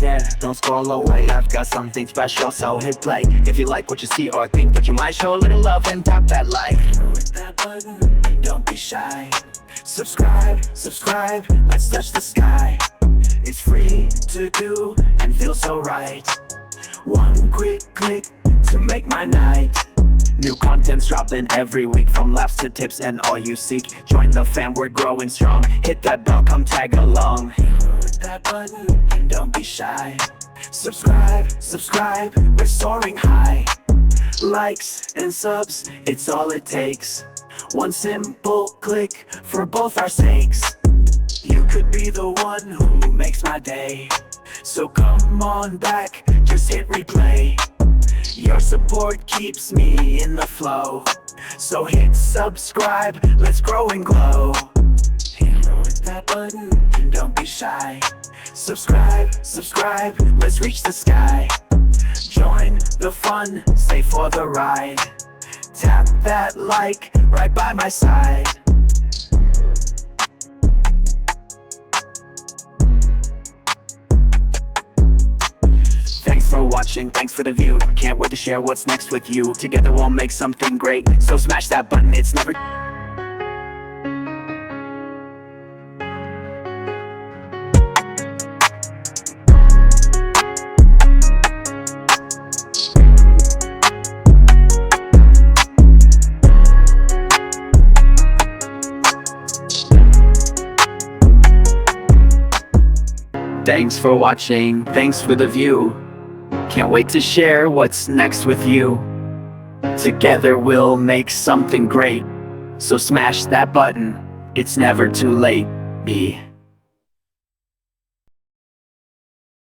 there, don't scroll away. I've got something special, so hit play. If you like what you see or think that you might show a little love, and tap that like. Hit that button, don't be shy. Subscribe, subscribe, let's touch the sky. It's free to do and feels so right. One quick click to make my night. New content's dropping every week, from laughs to tips and all you seek. Join the fam, we're growing strong. Hit that bell, come tag along. Hit that button, don't be shy. Subscribe, subscribe, we're soaring high. Likes and subs, it's all it takes. One simple click for both our sakes. You could be the one who makes my day. So come on back, just hit replay. Your support keeps me in the flow. So hit subscribe, let's grow and glow. Hit that button, don't be shy. Subscribe, subscribe, let's reach the sky. Join the fun, stay for the ride. Tap that like, right by my side. Thanks for watching, thanks for the view. Can't wait to share what's next with you. Together we'll make something great, so smash that button, it's never... Thanks for watching, thanks for the view. Can't wait to share what's next with you. Together we'll make something great, so smash that button, it's never too late. Be